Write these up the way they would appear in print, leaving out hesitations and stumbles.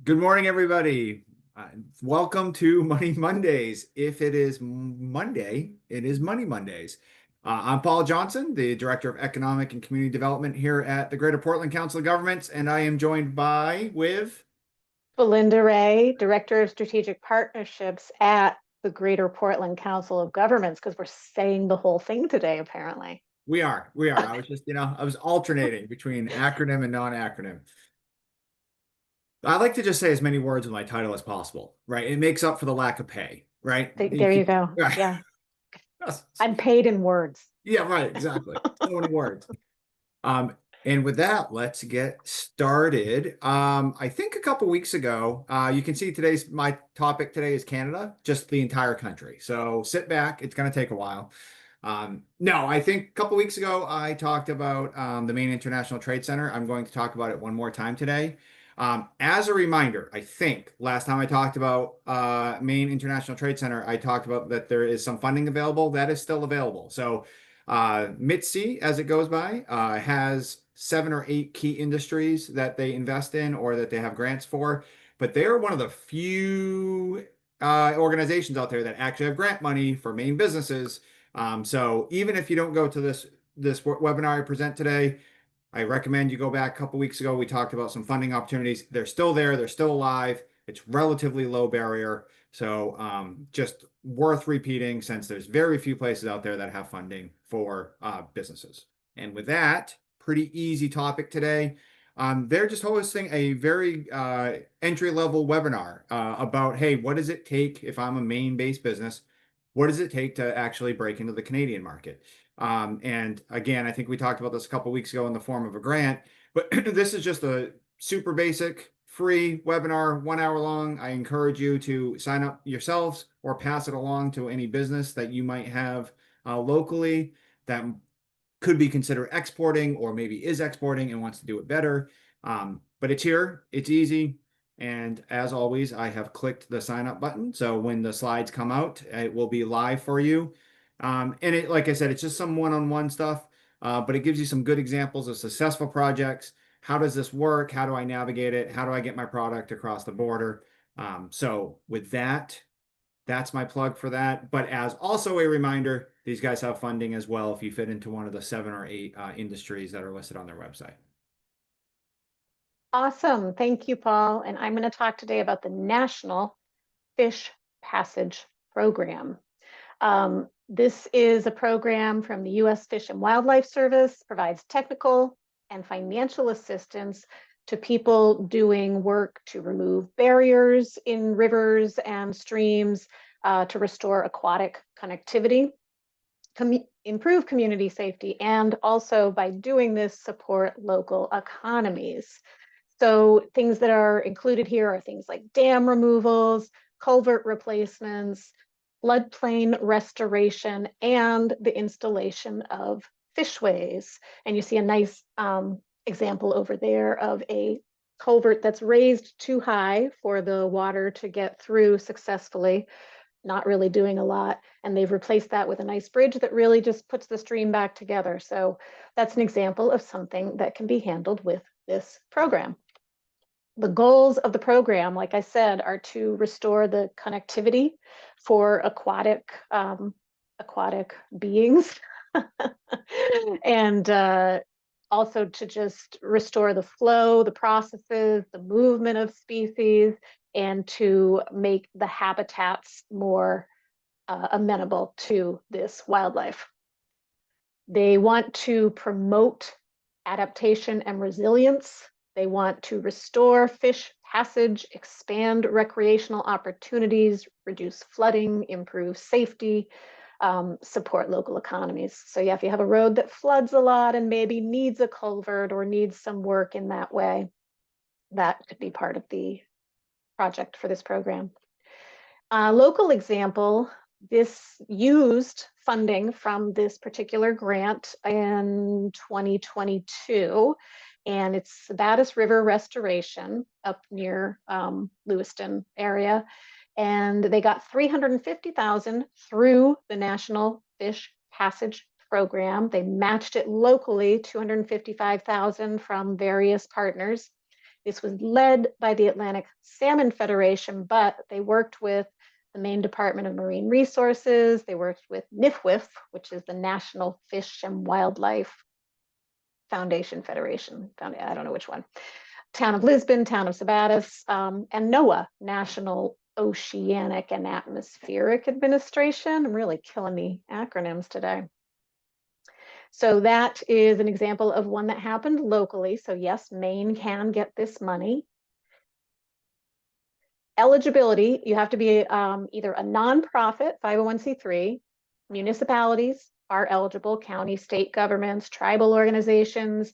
Good morning, everybody. Welcome to Money Mondays. If it is Monday, it is Money Mondays. I'm Paul Johnson, the Director of Economic and Community Development here at the Greater Portland Council of Governments, and I am joined by with Belinda Ray, Director of Strategic Partnerships at the Greater Portland Council of Governments, because we're saying the whole thing today, apparently. we are. I was just, I was alternating between acronym and non-acronym. I like to just say as many words with my title as possible, right? It makes up for the lack of pay, right? There you go. Right. Yeah. I'm paid in words. Yeah, right, exactly. So many words. Um, and with that, let's get started. I think a couple weeks ago, you can see my topic today is Canada, just the entire country. So sit back, it's going to take a while. No, I think a couple weeks ago, I talked about the Maine International Trade Center. I'm going to talk about it one more time today. As a reminder, I think last time I talked about Maine International Trade Center, I talked about that there is some funding available. That is still available. So MITSE, as it goes by, has 7 or 8 key industries that they invest in or that they have grants for. But they're one of the few organizations out there that actually have grant money for Maine businesses. So even if you don't go to this webinar I present today, I recommend you go back a couple weeks ago. We talked about some funding opportunities. They're still there. They're still alive. It's relatively low barrier. So just worth repeating since there's very few places out there that have funding for businesses. And with that, pretty easy topic today. They're just hosting a very entry-level webinar about, hey, what does it take if I'm a Maine-based business? What does it take to actually break into the Canadian market? And again, I think we talked about this a couple weeks ago in the form of a grant, but this is just a super basic free webinar, 1 hour long. I encourage you to sign up yourselves or pass it along to any business that you might have locally that could be considered exporting or maybe is exporting and wants to do it better. But it's here, it's easy. And as always, I have clicked the sign up button. So when the slides come out, it will be live for you. And it, like I said, it's just some one-on-one stuff, but it gives you some good examples of successful projects. How does this work? How do I navigate it? How do I get my product across the border? So with that, that's my plug for that. But as also a reminder, these guys have funding as well if you fit into one of the 7 or 8 industries that are listed on their website. Awesome. Thank you, Paul. And I'm going to talk today about the National Fish Passage Program. This is a program from the U.S. Fish and Wildlife Service, provides technical and financial assistance to people doing work to remove barriers in rivers and streams, to restore aquatic connectivity, improve community safety, and also by doing this, support local economies. So things that are included here are things like dam removals, culvert replacements, floodplain restoration, and the installation of fishways. And you see a nice example over there of a culvert that's raised too high for the water to get through successfully, not really doing a lot. And they've replaced that with a nice bridge that really just puts the stream back together. So that's an example of something that can be handled with this program. The goals of the program, like I said, are to restore the connectivity for aquatic beings and also to just restore the flow, the processes, the movement of species, and to make the habitats more amenable to this wildlife. They want to promote adaptation and resilience. They want to restore fish passage, expand recreational opportunities, reduce flooding, improve safety, support local economies. So yeah, if you have a road that floods a lot and maybe needs a culvert or needs some work in that way, that could be part of the project for this program. Local example, this used funding from this particular grant in 2022, and it's Sabattis River Restoration up near Lewiston area. And they got $350,000 through the National Fish Passage Program. They matched it locally, $255,000 from various partners. This was led by the Atlantic Salmon Federation, but they worked with the Maine Department of Marine Resources. They worked with NIFWF, which is the National Fish and Wildlife Foundation Federation. I don't know which one. Town of Lisbon, Town of Sabattis, and NOAA, National Oceanic and Atmospheric Administration. I'm really killing the acronyms today. So that is an example of one that happened locally. So yes, Maine can get this money. Eligibility, you have to be either a nonprofit, 501c3, municipalities are eligible, county, state governments, tribal organizations,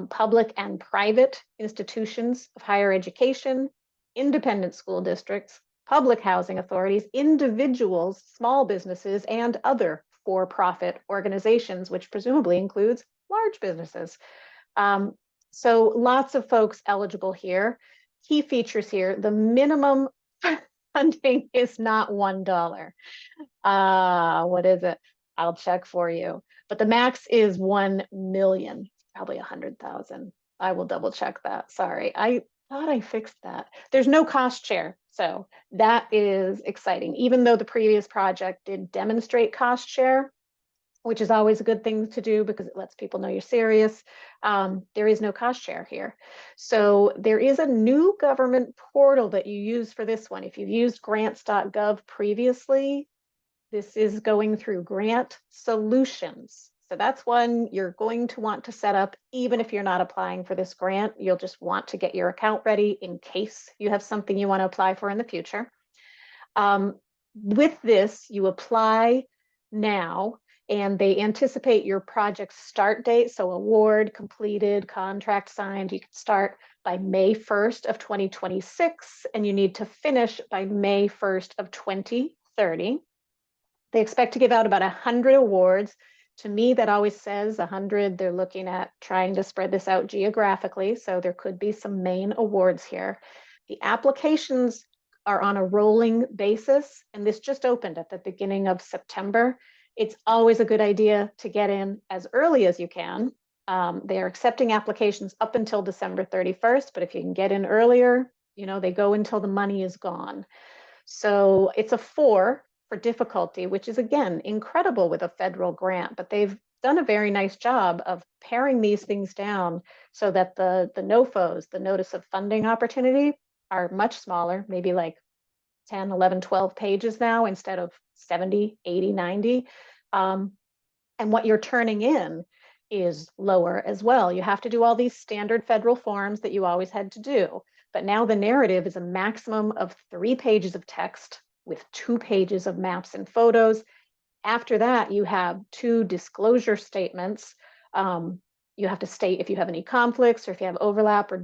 public and private institutions of higher education, independent school districts, public housing authorities, individuals, small businesses, and other for-profit organizations, which presumably includes large businesses. So lots of folks eligible here. Key features here, the minimum funding is not $1. What is it? I'll check for you. But the max is 1 million, probably 100,000. I will double check that. Sorry, I thought I fixed that. There's no cost share, so that is exciting. Even though the previous project did demonstrate cost share, which is always a good thing to do because it lets people know you're serious. There is no cost share here. So there is a new government portal that you use for this one. If you've used grants.gov previously, this is going through Grant Solutions. So that's one you're going to want to set up even if you're not applying for this grant. You'll just want to get your account ready in case you have something you want to apply for in the future. With this, you apply now, and they anticipate your project start date. So award completed, contract signed, you can start by May 1st of 2026, and you need to finish by May 1st of 2030. They expect to give out about 100 awards. To me, that always says 100. They're looking at trying to spread this out geographically, so there could be some main awards here. The applications are on a rolling basis, and this just opened at the beginning of September. It's always a good idea to get in as early as you can. They are accepting applications up until December 31st, but if you can get in earlier, you know, they go until the money is gone. So it's a 4 for difficulty, which is again incredible with a federal grant, but they've done a very nice job of paring these things down so that the NOFOs, the notice of funding opportunity, are much smaller, maybe like 10, 11, 12 pages now instead of 70, 80, 90. And what you're turning in is lower as well. You have to do all these standard federal forms that you always had to do. But now the narrative is a maximum of 3 pages of text with 2 pages of maps and photos. After that, you have 2 disclosure statements. You have to state if you have any conflicts or if you have overlap or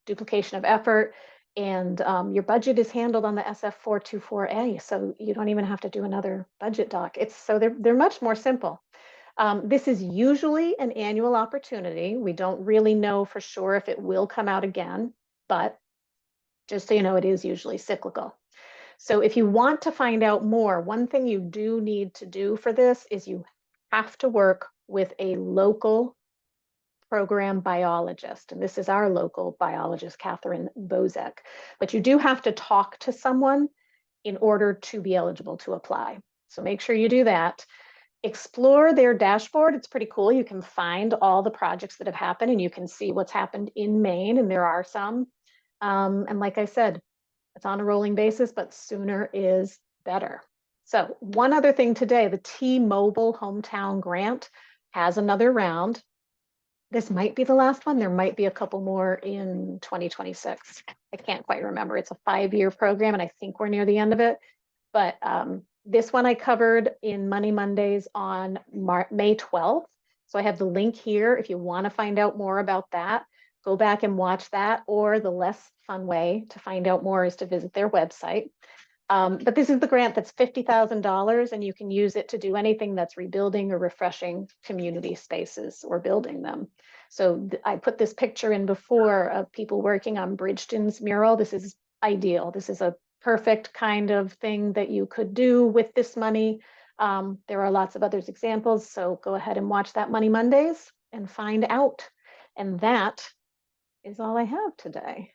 duplication of effort. And your budget is handled on the SF424A, so you don't even have to do another budget doc. They're much more simple. This is usually an annual opportunity. We don't really know for sure if it will come out again, but just so you know, it is usually cyclical. So if you want to find out more, one thing you do need to do for this is you have to work with a local program biologist. And this is our local biologist, Catherine Bozek. But you do have to talk to someone in order to be eligible to apply. So make sure you do that. Explore their dashboard. It's pretty cool. You can find all the projects that have happened and you can see what's happened in Maine, and there are some. And like I said, it's on a rolling basis, but sooner is better. So one other thing today, the T-Mobile Hometown Grant has another round. This might be the last one. There might be a couple more in 2026. I can't quite remember. It's a 5-year program, and I think we're near the end of it. But this one I covered in Money Mondays on May 12th. So I have the link here if you want to find out more about that. Go back and watch that, or the less fun way to find out more is to visit their website. But this is the grant that's $50,000, and you can use it to do anything that's rebuilding or refreshing community spaces or building them. So I put this picture in before of people working on Bridgeton's mural. This is ideal. This is a perfect kind of thing that you could do with this money. There are lots of other examples, so go ahead and watch that Money Mondays and find out. And that is all I have today.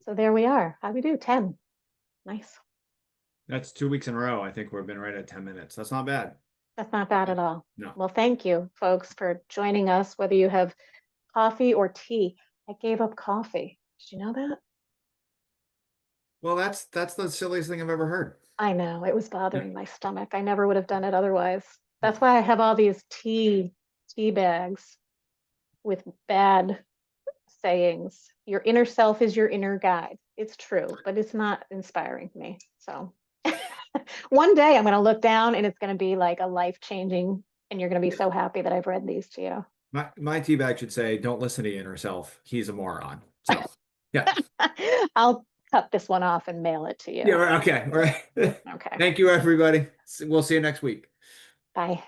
So there we are. How we do? 10. Nice. That's 2 weeks in a row. I think we've been right at 10 minutes. That's not bad. That's not bad at all. No. Well, thank you, folks, for joining us, whether you have coffee or tea. I gave up coffee. Did you know that? Well, that's the silliest thing I've ever heard. I know it was bothering my stomach. I never would have done it otherwise. That's why I have all these tea bags with bad sayings. Your inner self is your inner guide. It's true, but it's not inspiring me. So one day I'm going to look down and it's going to be like a life-changing, and you're going to be so happy that I've read these to you. My tea bag should say, "Don't listen to your inner self. He's a moron." So, yeah. I'll cut this one off and mail it to you. Yeah. Okay. All right. Okay. Thank you, everybody. We'll see you next week. Bye.